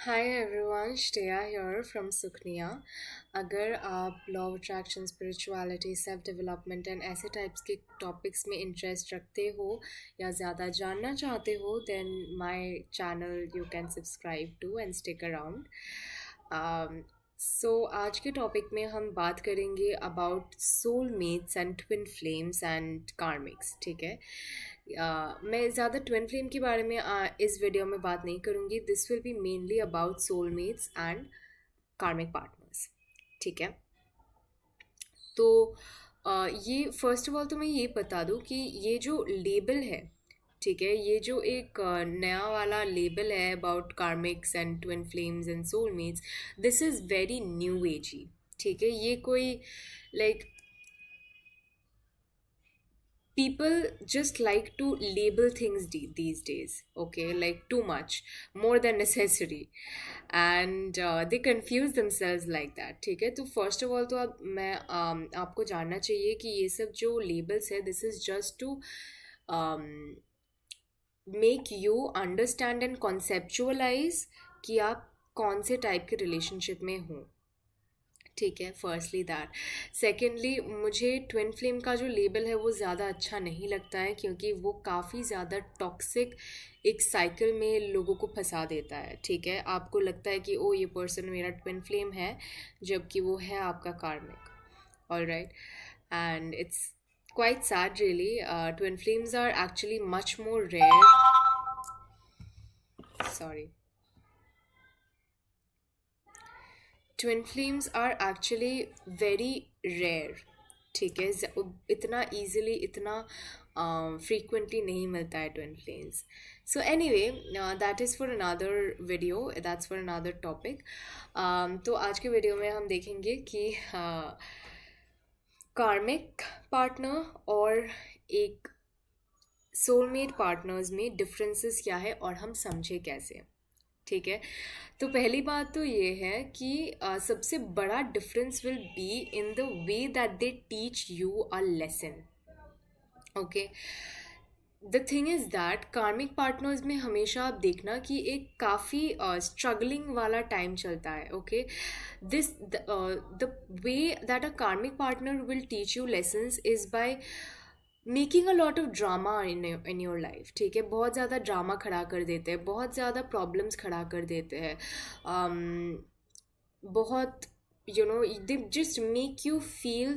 Hi everyone, Shreya here from Sukhniya. अगर आप law of attraction, spirituality, self development and ऐसे types के टॉपिक्स में इंटरेस्ट रखते हो या ज़्यादा जानना चाहते हो then my channel you can subscribe to and stick around. आज के टॉपिक में हम बात करेंगे about soulmates and twin flames and karmics. ठीक है। मैं ज़्यादा ट्विन फ्लेम के बारे में इस वीडियो में बात नहीं करूँगी। This will be mainly about soulmates and कार्मिक पार्टनर्स। ठीक है। तो ये फर्स्ट ऑफ ऑल तो मैं ये बता दूँ कि ये जो लेबल है, ठीक है, ये जो एक नया वाला लेबल है about karmics and twin flames and soulmates, this is very new agey. ठीक है। ये कोई like people just like to label things these days, okay, like too much, more than necessary, and they confuse themselves like that। ठीक है। तो first of all तो अब मैं आपको जानना चाहिए कि ये सब जो लेबल्स है, this is just to make you understand and conceptualise कि आप कौन से टाइप के रिलेशनशिप में हो। ठीक है। Firstly that. सेकेंडली, मुझे ट्विन फ्लेम का जो लेबल है वो ज़्यादा अच्छा नहीं लगता है, क्योंकि वो काफ़ी ज़्यादा टॉक्सिक एक साइकिल में लोगों को फंसा देता है। ठीक है। आपको लगता है कि ओ ये पर्सन मेरा ट्विन फ्लेम है, जबकि वो है आपका karmic. All right. And it's quite sad really. Twin flames are actually much more rare. Sorry. Twin flames are actually very rare. ठीक है। इतना इजीली, इतना फ्रीक्वेंटली नहीं मिलता है twin flames. So anyway, that is for another video, that's for another topic. तो आज के वीडियो में हम देखेंगे कि कार्मिक पार्टनर और एक सोलमेट पार्टनर्स में डिफरेंसेस क्या है और हम समझे कैसे। ठीक है। तो पहली बात तो ये है कि सबसे बड़ा difference will be in the way that they teach you a lesson. Okay. The thing is that कार्मिक पार्टनर्स में हमेशा आप देखना कि एक काफ़ी स्ट्रगलिंग वाला टाइम चलता है। Okay. This the way that a karmic partner will teach you lessons is by making a lot of drama in your life. ठीक है। बहुत ज़्यादा ड्रामा खड़ा कर देते हैं, बहुत ज़्यादा प्रॉब्लम्स खड़ा कर देते हैं। बहुत they just make you feel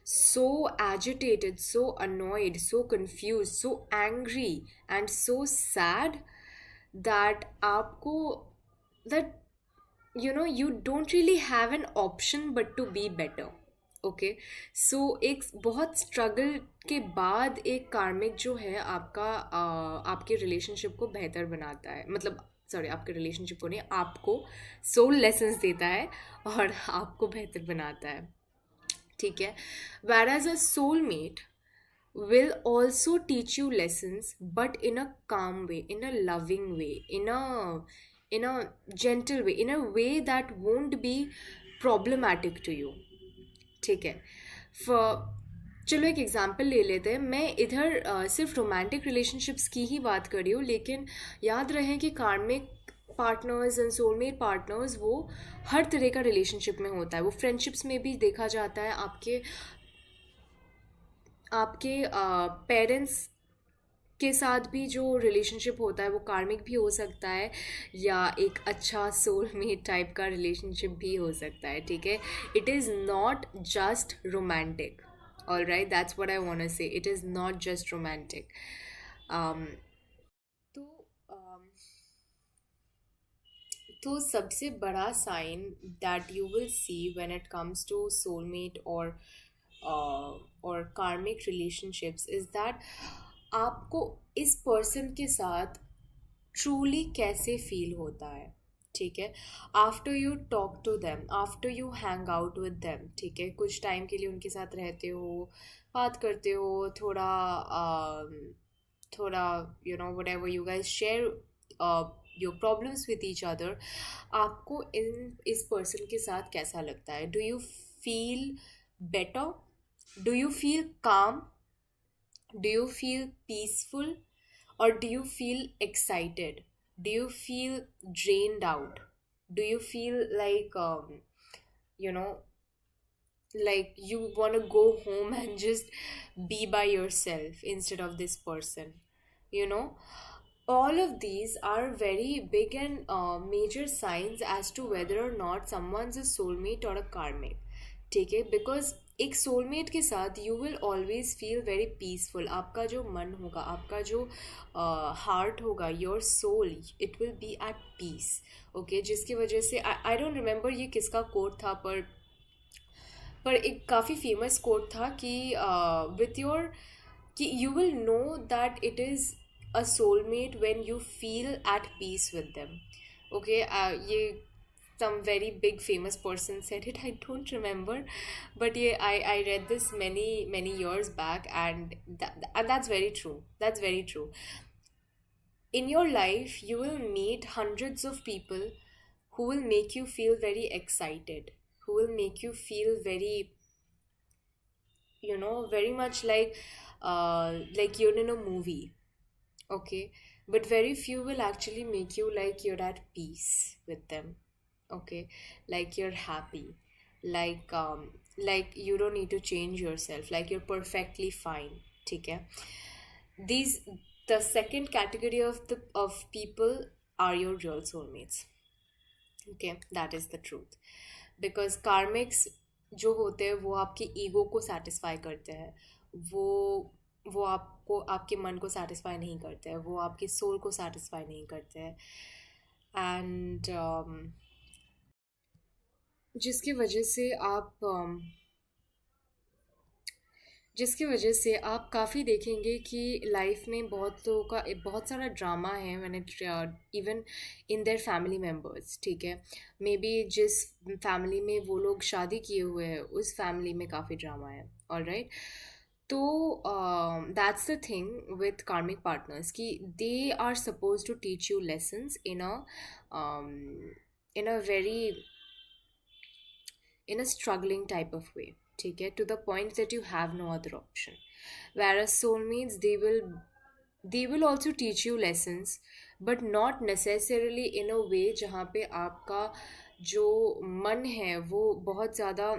so agitated, so annoyed, so confused, so angry and so sad that आपको that you don't really have an option but to be better। Okay. So एक बहुत struggle के बाद एक कार्मिक जो है आपका आपके रिलेशनशिप को बेहतर बनाता है, मतलब सॉरी, आपके रिलेशनशिप को नहीं, आपको सोल लेसन्स देता है और आपको बेहतर बनाता है। ठीक है। Whereas a soulmate will also teach you lessons, but in a calm way, in a loving way, in a gentle way, in a way that won't be problematic to you। ठीक है। चलो एक example ले लेते हैं। मैं इधर सिर्फ रोमांटिक रिलेशनशिप्स की ही बात कर रही हूँ, लेकिन याद रहे कि कार्मिक पार्टनर्स एंड सोलमेट पार्टनर्स वो हर तरह का रिलेशनशिप में होता है। वो फ्रेंडशिप्स में भी देखा जाता है, आपके आपके पेरेंट्स के साथ भी जो रिलेशनशिप होता है वो कार्मिक भी हो सकता है, या एक अच्छा सोलमेट टाइप का रिलेशनशिप भी हो सकता है। ठीक है। It is not just romantic. All right, that's what I want to say, it is not just romantic. तो um, तो सबसे बड़ा sign that you will see when it comes to soulmate और कार्मिक रिलेशनशिप्स इज दैट आपको इस person के साथ truly कैसे फील होता है। ठीक है। After you talk to them, after you hang out with them, ठीक है, कुछ टाइम के लिए उनके साथ रहते हो, बात करते हो, थोड़ा what ever you guys share your problems with each other, आपको इस पर्सन के साथ कैसा लगता है। Do you feel better? Do you feel काम? Do you feel peaceful or do you feel excited? Do you feel drained out? Do you feel like you know like you want to go home and just be by yourself instead of this person, you know? All of these are very big and major signs as to whether or not someone's a soulmate or a karmic. ठीक है, because एक soulmate के साथ you will always feel very peaceful. आपका जो मन होगा, आपका जो हार्ट होगा, your soul, it will be at peace. Okay, जिसकी वजह से आई डोंट रिमेंबर ये किसका कोट था, पर एक काफ़ी फेमस कोट था कि विथ योर, कि you will know that it is a soulmate when you feel at peace with them. Okay, ये some very big famous person said it. I don't remember, but yeah, I read this many years back, and that's very true. That's very true. In your life you will meet hundreds of people who will make you feel very excited, who will make you feel very, very much like you're in a movie. Okay, but very few will actually make you like you're at peace with them. Okay, like you're happy, like you don't need to change yourself, like you're perfectly fine. Okay, these, the second category of people are your real soulmates. Okay, that is the truth. Because karmics जो होते हैं वो आपके ego को satisfy करते हैं. वो वो आपको, आपके मन को सेटिस्फाई नहीं करते हैं, वो आपके सोल को सेटिस्फाई नहीं करते हैं. एंड जिसकी वजह से आप जिसकी वजह से आप काफ़ी देखेंगे कि लाइफ में बहुत लोगों का बहुत सारा ड्रामा है, when it even in their family members. ठीक है, मे बी जिस फैमिली में वो लोग शादी किए हुए हैं उस फैमिली में काफ़ी ड्रामा है. ऑलराइट, तो that's the thing with karmic partners कि they are suppose to teach you lessons in a very, in a struggling type of way. ठीक है, to the point that you have no other option. Whereas soulmates, they will also teach you lessons, but not necessarily in a way जहाँ पे आपका जो मन है वो बहुत ज़्यादा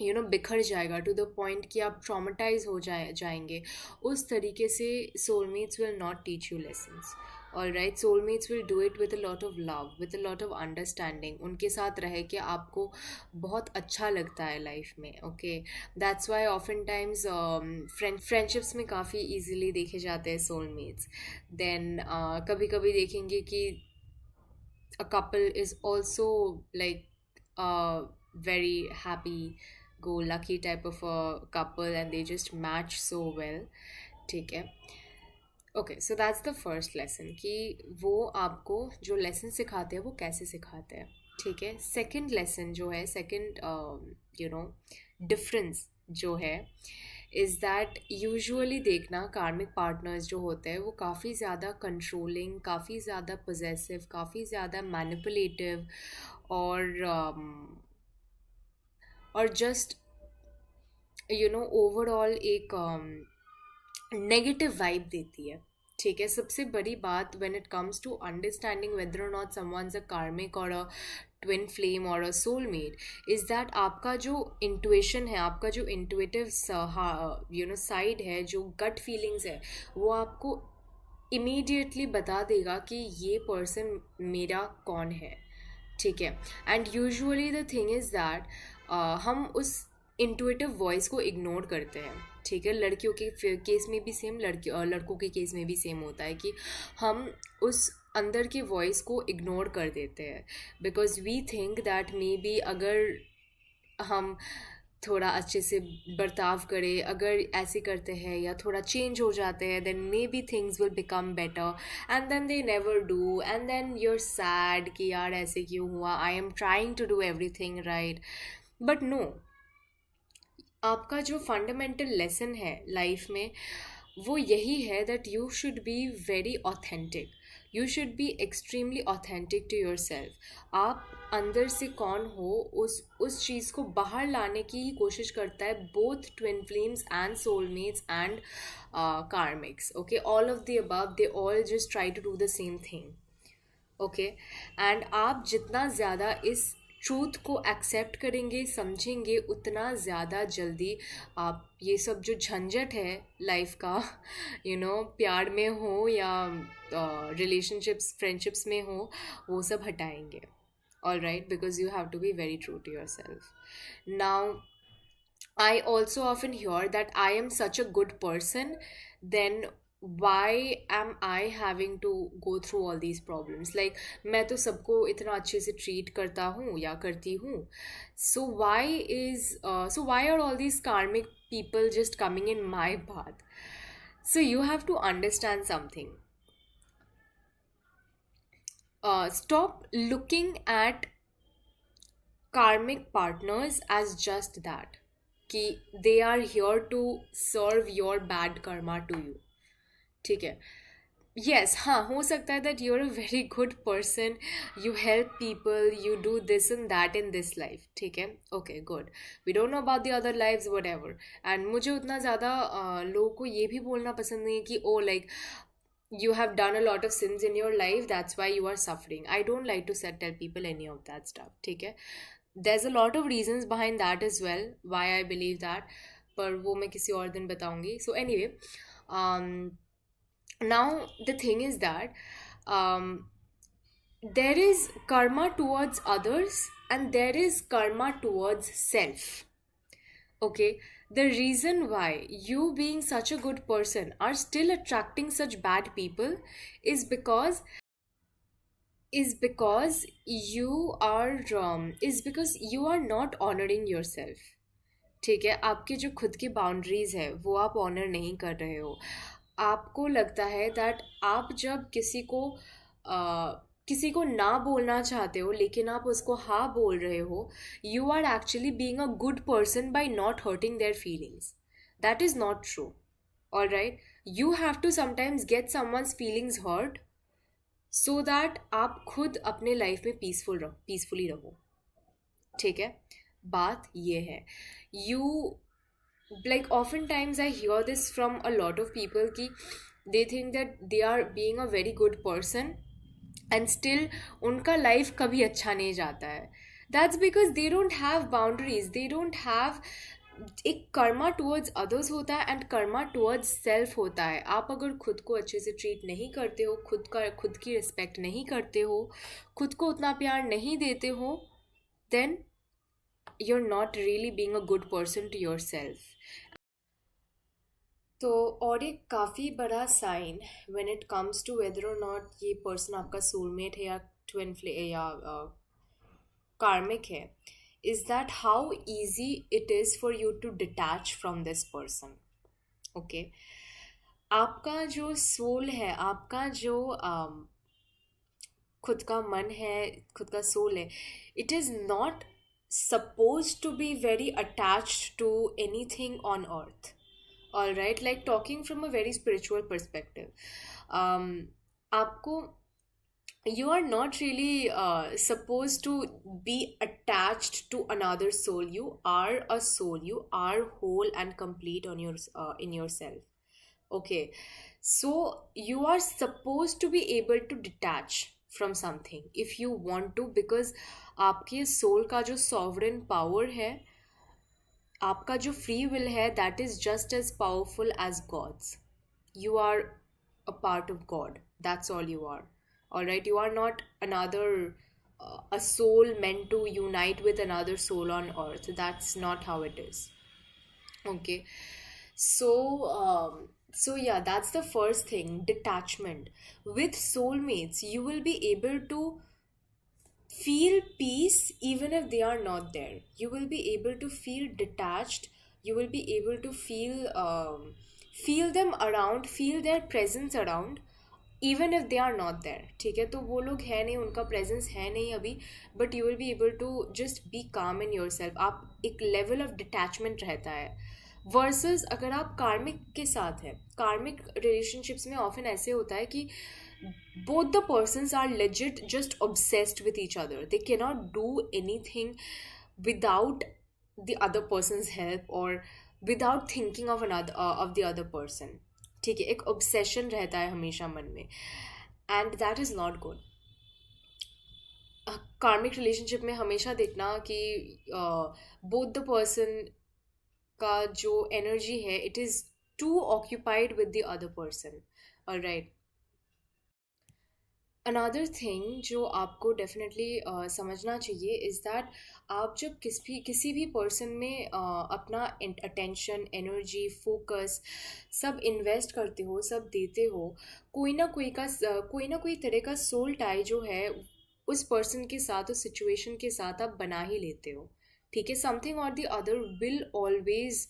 बिखर जाएगा टू द पॉइंट कि आप ट्रॉमेटाइज हो जाएंगे. उस तरीके से soulmates will not teach you lessons. All right, soulmates will do it with a lot of love, with a lot of understanding. उनके साथ रह के आपको बहुत अच्छा लगता है लाइफ में. Okay, that's why often times friendships में काफ़ी इजीली देखे जाते हैं सोलमेट्स. देन कभी कभी देखेंगे कि a couple is also like a very happy go lucky type of a couple, and they just match so well. ठीक है, okay, so that's the first lesson कि वो आपको जो लेसन सिखाते हैं वो कैसे सिखाते हैं. ठीक है, सेकंड लेसन जो है, सेकंड डिफरेंस जो है, इज़ दैट यूजुअली देखना कार्मिक पार्टनर्स जो होते हैं वो काफ़ी ज़्यादा कंट्रोलिंग, काफ़ी ज़्यादा पोजेसिव, काफ़ी ज़्यादा मैनिपुलेटिव और जस्ट ओवरऑल एक नेगेटिव वाइब देती है. ठीक है, सबसे बड़ी बात when it comes to understanding whether or not someone's a karmic or a twin flame और अ सोलमेट, इज़ दैट आपका जो इंट्यूशन है, आपका जो इंट्यूटिव साइड है, जो गट फीलिंग्स है, वो आपको इमीडिएटली बता देगा कि ये पर्सन मेरा कौन है. ठीक है, and usually the thing is that हम उस इंट्यूटिव वॉइस को इग्नोर करते हैं. ठीक है, लड़कियों के केस में भी सेम, लड़कों के केस में भी सेम होता है कि हम उस अंदर के वॉइस को इग्नोर कर देते हैं, because we think that maybe अगर हम थोड़ा अच्छे से बर्ताव करें, अगर ऐसे करते हैं या थोड़ा चेंज हो जाते हैं, then maybe things will become better. And then they never do, and then you're sad कि यार ऐसे क्यों हुआ, I am trying to do everything right. But no, आपका जो फंडामेंटल लेसन है लाइफ में वो यही है that you should be very authentic, you should be extremely authentic to yourself. आप अंदर से कौन हो उस चीज़ को बाहर लाने की ही कोशिश करता है both twin flames and soulmates and karmics. Okay, all of the above, they all just try to do the same thing. Okay. And आप जितना ज़्यादा इस ट्रूथ को एक्सेप्ट करेंगे, समझेंगे, उतना ज़्यादा जल्दी आप ये सब जो झंझट है लाइफ का प्यार में हो या रिलेशनशिप्स फ्रेंडशिप्स में हो, वो सब हटाएंगे। All right, because you have to be very true to yourself. Now I also often hear that I am such a good person, then why am I having to go through all these problems? Like, मैं तो सबको इतना अच्छे से treat करता हूँ या करती हूँ. So why are all these karmic people just coming in my path? So you have to understand something. Stop looking at karmic partners as just that, कि they are here to serve your bad karma to you. ठीक है. Yes, हाँ, हो सकता है that you're a very good person, you help people, you do this and that in this life. ठीक है. Okay, good. We don't know about the other lives, whatever. And मुझे उतना ज़्यादा लोगों को ये भी बोलना पसंद नहीं है कि oh like you have done a lot of sins in your life, that's why you are suffering. I don't like to tell people any of that stuff. ठीक है. There's a lot of reasons behind that as well, why I believe that, पर वो मैं किसी और दिन बताऊंगी. So anyway, um, now the thing is that um, there is karma towards others and there is karma towards self. Okay, the reason why you being such a good person are still attracting such bad people is because you are not honoring yourself. ठीक है, आपके जो खुद की boundaries है वो आप honour नहीं कर रहे हो. आपको लगता है दैट आप जब किसी को ना बोलना चाहते हो लेकिन आप उसको हाँ बोल रहे हो, you are actually being a good person by not hurting their feelings. That is not true. All right, you have to sometimes get someone's feelings hurt so that आप खुद अपने लाइफ में पीसफुली रहो. ठीक है, बात ये है. You like oftentimes I hear this from a lot of people कि they think that they are being a very good person and still उनका life कभी अच्छा नहीं जाता है. That's because they don't have boundaries, they don't have एक Karma towards others होता है एंड कर्मा टूवर्ड्स सेल्फ होता है. आप अगर खुद को अच्छे से ट्रीट नहीं करते हो, खुद की रिस्पेक्ट नहीं करते हो, खुद को उतना प्यार नहीं देते हो, then you're not really being a good person to yourself. तो और एक काफ़ी बड़ा sign when it comes to whether or not ये पर्सन आपका सोलमेट है या ट्विन फ्ले या कार्मिक है, is that how easy it is for you to detach from this person. Okay, आपका जो सोल है, आपका जो खुद का मन है, खुद का सोल है, it is not supposed to be very attached to anything on earth. All right, like talking from a very spiritual perspective, आपको you are not really supposed to be attached to another soul. You are a soul, you are whole and complete on your in yourself. Okay, so you are supposed to be able to detach from something if you want to, because आपके soul का जो sovereign power है, आपका जो free will है, that is just as powerful as God's. You are a part of God, that's all you are. All right, you are not another a soul meant to unite with another soul on earth. That's not how it is. Okay, so yeah, that's the first thing, detachment. With soulmates you will be able to feel peace even if they are not there. You will be able to feel detached, you will be able to feel them around, feel their presence around even if they are not there. ठीक है, तो वो लोग है नहीं, उनका presence है नहीं अभी, but you will be able to just be calm in your self. आप एक लेवल ऑफ डिटैचमेंट रहता है. वर्सेस अगर आप कार्मिक के साथ हैं, कार्मिक रिलेशनशिप्स में ऑफन ऐसे होता है कि both the persons are legit just obsessed with each other. They cannot do anything without the other person's help or without thinking of the other person. ठीक है, एक obsession रहता है हमेशा मन में, and that is not good. कार्मिक relationship में हमेशा देखना कि बोथ द पर्सन का जो एनर्जी है it is too occupied with the other person. Alright. Another thing जो आपको डेफिनेटली समझना चाहिए इज़ दैट आप जब किसी भी पर्सन में अपना अटेंशन, एनर्जी, फोकस सब इन्वेस्ट करते हो, सब देते हो, कोई ना कोई तरह का सोल टाई जो है उस पर्सन के साथ, उस सिचुएशन के साथ आप बना ही लेते हो. ठीक है. समथिंग और the other will always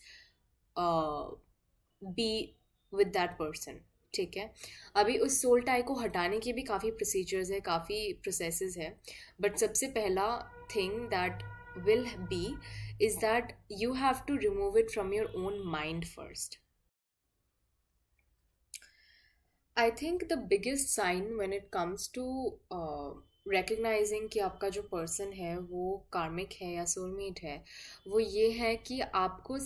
be with that person. ठीक है. अभी उस सोल टाई को हटाने के भी काफ़ी प्रोसीजर्स है, काफ़ी प्रोसेसेस है. बट सबसे पहला thing that will be is that you have to remove it from your own mind first. I think the biggest sign when it comes to recognising कि आपका जो पर्सन है वो कार्मिक है या सोलमेट है, वो ये है कि आपको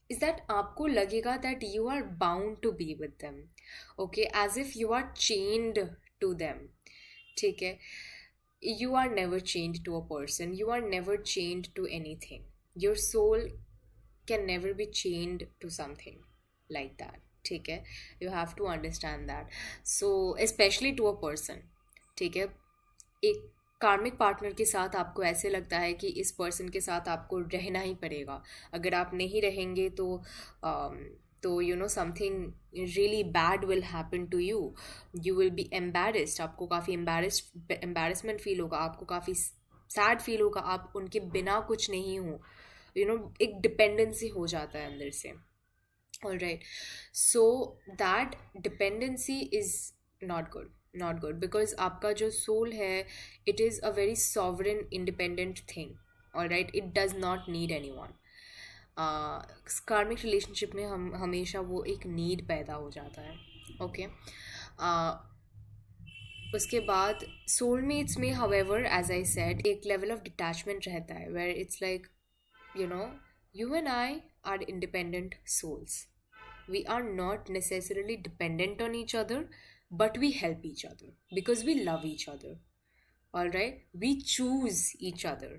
is that आपको लगेगा that you are bound to be with them. Okay, as if you are chained to them. ठीक है. You are never chained to a person, you are never chained to anything. Your soul can never be chained to something like that. ठीक है. You have to understand that. So especially to a person. ठीक है. एक कार्मिक partner के साथ आपको ऐसे लगता है कि इस पर्सन के साथ आपको रहना ही पड़ेगा. अगर आप नहीं रहेंगे तो you know something really bad will happen to you. You will be embarrassed. आपको काफ़ी एम्बेरसमेंट फील होगा, आपको काफ़ी सैड फील होगा. आप उनके बिना कुछ नहीं हो. यू नो एक डिपेंडेंसी हो जाता है अंदर से. Alright. So that dependency is not good because आपका जो soul है it is a very sovereign independent thing. all right, it does not need anyone. कार्मिक रिलेशनशिप में हम हमेशा वो एक नीड पैदा हो जाता है. ओके. उसके बाद सोलमेट्स में however as I said एक लेवल ऑफ डिटैचमेंट रहता है where it's like you know you and I are independent souls. We are not necessarily dependent on each other, but we help each other because we love each other. All right, we choose each other.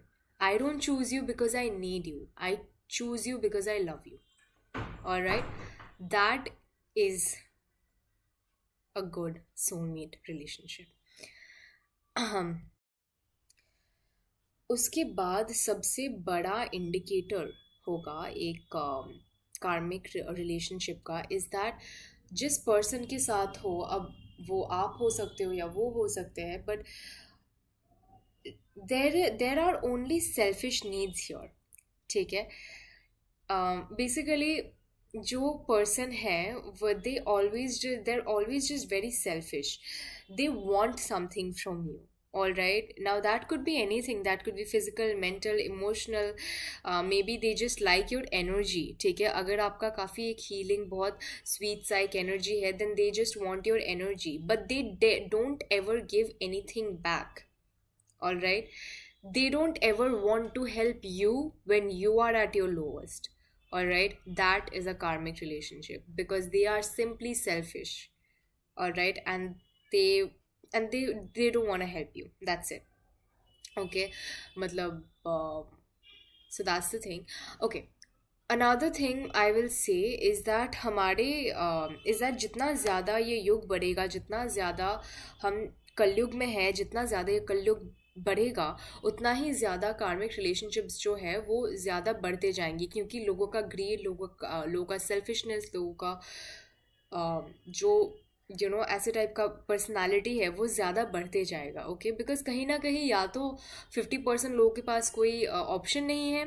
I don't choose you because I need you, I choose you because I love you. All right, that is a good soulmate relationship. उसके बाद सबसे बड़ा indicator होगा एक कार्मिक relationship का is that जिस person के साथ हो, अब वो आप हो सकते हो या वो हो सकते हैं, but there are only selfish needs here. ठीक है. बेसिकली जो पर्सन है वो they're always just very selfish. They want something from you. All right, now that could be anything. That could be physical, mental, emotional. Maybe they just like your energy. ठीक है. अगर आपका काफ़ी एक healing बहुत sweet सा एक energy है, then they just want your energy, but they don't ever give anything back. All right, they don't ever want to help you when you are at your lowest. All right, that is a karmic relationship because they are simply selfish. All right, and they they don't want to help you. That's it. Okay. matlab so that's the thing. Okay. Another thing I will say is that हमारे is that जितना ज़्यादा ये युग बढ़ेगा, जितना ज़्यादा हम कलयुग में है, जितना ज़्यादा ये कलयुग बढ़ेगा, उतना ही ज़्यादा कार्मिक रिलेशनशिप्स जो है वो ज़्यादा बढ़ते जाएंगी क्योंकि लोगों का ग्रीड, लोगों का सेल्फिशनेस, लोगों का जो ऐसे टाइप का पर्सनालिटी है वो ज़्यादा बढ़ते जाएगा. ओके. बिकॉज कहीं ना कहीं या तो 50% लोगों के पास कोई ऑप्शन नहीं है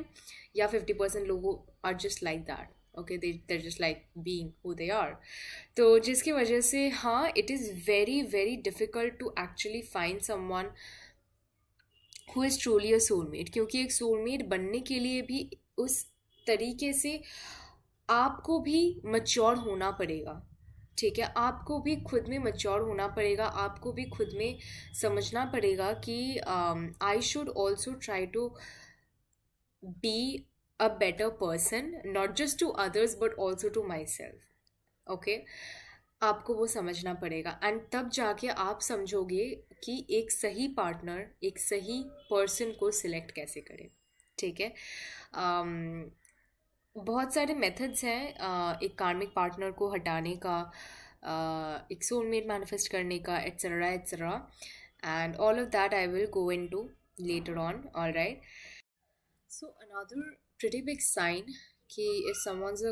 या 50% लोगों are just like that. Okay. they're just like being who they are. तो जिसकी वजह से हाँ, it is very very difficult to actually find someone who is truly a soulmate. क्योंकि एक सोलमेट बनने के लिए भी उस तरीके से आपको भी मच्योर होना पड़ेगा. ठीक है. आपको भी खुद में मच्योर होना पड़ेगा. आपको भी खुद में समझना पड़ेगा कि I should also try to be a better person, not just to others but also to myself. Okay. आपको वो समझना पड़ेगा, एंड तब जाके आप समझोगे कि एक सही पार्टनर, एक सही पर्सन को सिलेक्ट कैसे करें। ठीक है। अम, बहुत सारे मेथड्स हैं एक कार्मिक पार्टनर को हटाने का, एक सोलमेट मैनिफेस्ट करने का, etcetera etcetera, and all of that I will go into later on. All right. So another pretty big sign कि if someone's a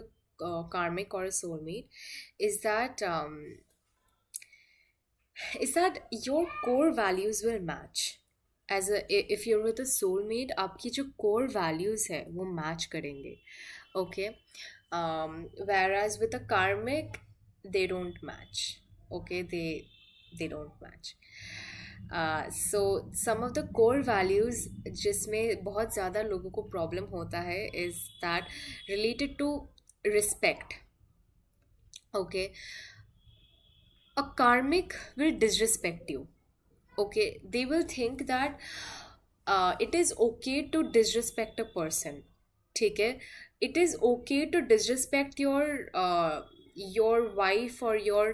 karmic or a soulmate is that your core values will match. As a if you're with a soulmate, आपकी जो core values है वो match करेंगे. Okay. Whereas with a karmic, they don't match. Okay, they don't match. So some of the core values जिसमें बहुत ज़्यादा लोगों को problem होता है is that related to respect. Okay, a karmic will disrespect you. Okay, they will think that it is okay to disrespect a person. ठीक है, it is okay to disrespect your wife or your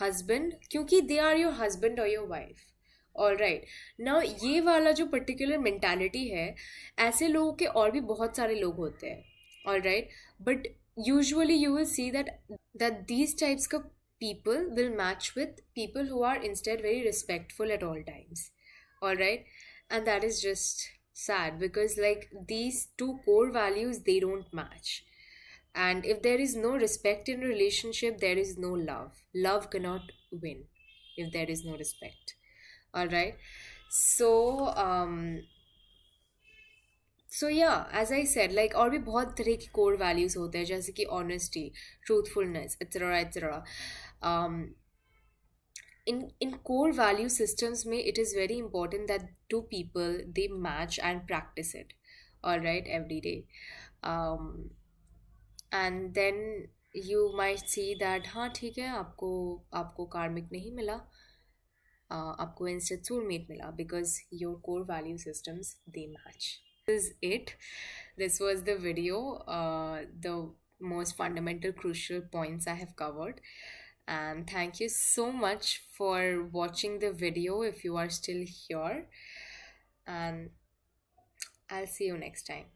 husband क्योंकि they are your husband or your wife. All right. Now ये वाला जो particular mentality है, ऐसे लोगों के और भी बहुत सारे लोग होते हैं। All right, but usually you will C that these types of people will match with people who are instead very respectful at all times. All right, and that is just sad because like these two core values, they don't match. And if there is no respect in a relationship, there is no love. Love cannot win if there is no respect. All right. So yeah, as I said, like और भी बहुत तरह की core values होते हैं, जैसे कि honesty, truthfulness, etc. etc. um, in core value systems में it is very important that two people they match and practice it, all right, every day. um, and then you might see that हाँ ठीक है, आपको आपको कार्मिक नहीं मिला, आपको इंस्टेड सोलमेट मिला, because your core value systems they match. This is it. This was the video, the most fundamental crucial points I have covered. And thank you so much for watching the video if you are still here. And I'll see you next time.